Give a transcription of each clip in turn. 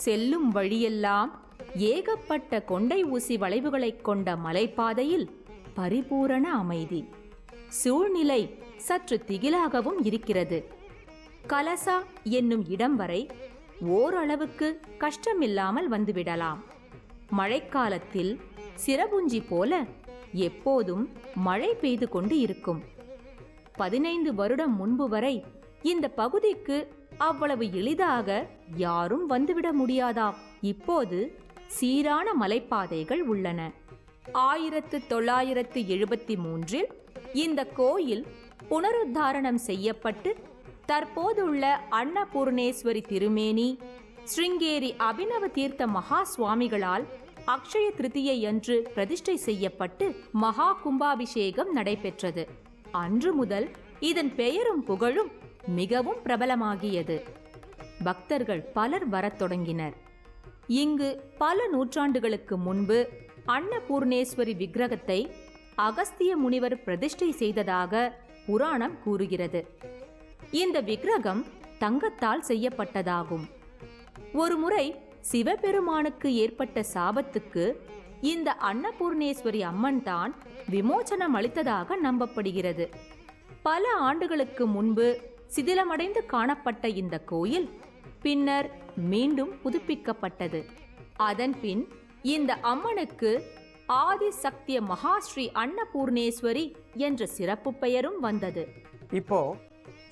செல்லும் வழியெல்லாம் ஏகப்பட்ட கொண்டை ஊசி வளைவுகளைக் கொண்ட மலைப்பாதையில் பரிபூரண அமைதி. சூழ்நிலை சற்று திகிலாகவும் இருக்கிறது. கலசா என்னும் இடம் வரை ஓரளவுக்கு கஷ்டமில்லாமல் வந்துவிடலாம். மழைக்காலத்தில் சிரபுஞ்சி போல எப்போதும் மழை பெய்து கொண்டு இருக்கும். 15 வருடம் முன்பு வரை இந்த பகுதிக்கு அவ்வளவு எளிதாக யாரும் வந்துவிட முடியாதாம். இப்போது சீரான மலைப்பாதைகள் உள்ளன. 1973 இந்த கோயில் புனருத்தாரணம் செய்யப்பட்டு தற்போதுள்ள அன்னபூர்ணேஸ்வரி திருமேனி ஸ்ருங்கேரி அபிநவ தீர்த்த மகா சுவாமிகளால் அக்ஷய திருதியை அன்று பிரதிஷ்டை செய்யப்பட்டு மகா கும்பாபிஷேகம் நடைபெற்றது. அன்று முதல் இதன் பெயரும் புகழும் மிகவும் பிரபலமாகியது. பக்தர்கள் பலர் வரத் தொடங்கினர். இங்கு பல நூற்றாண்டுகளுக்கு முன்பு அன்னபூர்ணேஸ்வரி விக்கிரகத்தை அகஸ்திய முனிவர் பிரதிஷ்டை செய்ததாக புராணம் கூறுகிறது. இந்த விக்கிரகம் தங்கத்தால் செய்யப்பட்டதாகும். ஒருமுறை சிவபெருமானுக்கு ஏற்பட்ட சாபத்துக்கு இந்த அன்னபூர்ணேஸ்வரி அம்மன் தான் விமோசனம் அளித்ததாக நம்பப்படுகிறது. பல ஆண்டுகளுக்கு முன்பு சிதிலமடைந்து காணப்பட்ட இந்த கோயில் பின்னர் மீண்டும் புதுப்பிக்கப்பட்டது. அதன்பின் இந்த அம்மனுக்கு ஆதி சக்திய மகாஸ்ரீ அன்னபூர்ணேஸ்வரி என்ற சிறப்பு பெயரும் வந்தது. இப்போ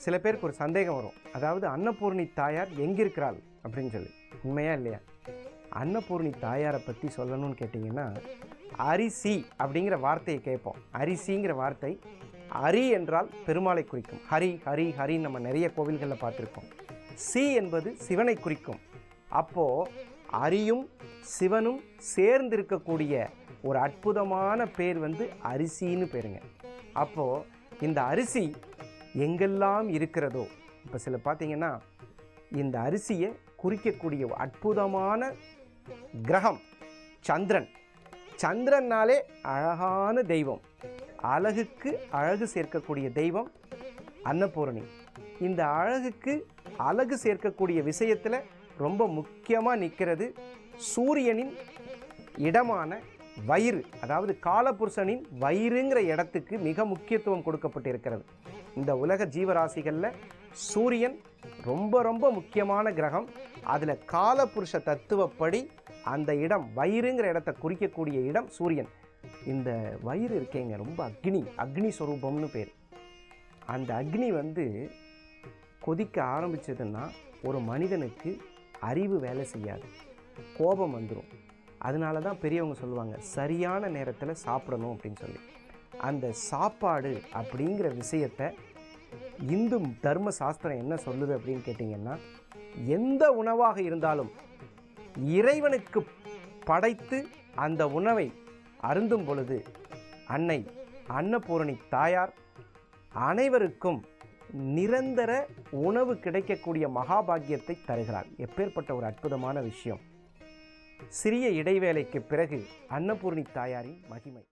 சில பேருக்கு ஒரு சந்தேகம் வரும், அதாவது அன்னபூர்ணி தாயார் எங்கிருக்கிறாள் அப்படின்னு சொல்லி. உண்மையா இல்லையா? அன்னபூர்ணி தாயாரை பற்றி சொல்லணும்னு கேட்டிங்கன்னா, அரிசி அப்படிங்கிற வார்த்தையை கேட்போம். அரிசிங்கிற வார்த்தை அரி என்றால் பெருமாளை குறிக்கும். ஹரி ஹரி ஹரின்னு நம்ம நிறைய கோவில்களில் பார்த்துருக்கோம். சி என்பது சிவனை குறிக்கும். அப்போது அரியும் சிவனும் சேர்ந்திருக்கக்கூடிய ஒரு அற்புதமான பேர் அரிசின்னு பேருங்க. அப்போது இந்த அரிசி எங்கெல்லாம் இருக்கிறதோ, இப்போ சில பார்த்தீங்கன்னா இந்த அரிசியை குறிக்கக்கூடிய அற்புதமான கிரகம் சந்திரன். சந்திரனாலே அழகான தெய்வம், அழகுக்கு அழகு சேர்க்கக்கூடிய தெய்வம் அன்னபூரணி. இந்த அழகுக்கு அழகு சேர்க்கக்கூடிய விஷயத்தில் ரொம்ப முக்கியமாக நிற்கிறது சூரியனின் இடமான வயிறு, அதாவது காலபுருஷனின் வயிறுங்கிற இடத்துக்கு மிக முக்கியத்துவம் கொடுக்கப்பட்டிருக்கிறது. இந்த உலக ஜீவராசிகளில் சூரியன் ரொம்ப ரொம்ப முக்கியமான கிரகம். அதில் காலபுருஷ தத்துவப்படி அந்த இடம் வயிறுங்கிற இடத்தை குறிக்கக்கூடிய இடம் சூரியன். இந்த வயிறு இருக்கேங்க ரொம்ப அக்னி ஸ்வரூபம்னு பேர். அந்த அக்னி கொதிக்க ஆரம்பிச்சதுன்னா ஒரு மனிதனுக்கு அறிவு வேலை செய்யாது, கோபம் வந்துடும். அதனால தான் பெரியவங்க சொல்லுவாங்க சரியான நேரத்தில் சாப்பிடணும் அப்படின்னு சொல்லி. அந்த சாப்பாடு அப்படிங்கிற விஷயத்தை இந்து தர்ம சாஸ்திரம் என்ன சொல்லுது அப்படின்னு கேட்டிங்கன்னா, எந்த உணவாக இருந்தாலும் இறைவனுக்கு படைத்து அந்த உணவை அருந்தும் பொழுது அன்னை அன்னபூரணி தாயார் அனைவருக்கும் நிரந்தர உணவு கிடைக்கக்கூடிய மகாபாகியத்தை தருகிறார். எப்பேற்பட்ட ஒரு அற்புதமான விஷயம்! சிறிய இடைவேளைக்கு பிறகு அன்னபூரணி தாயாரின் மகிமை.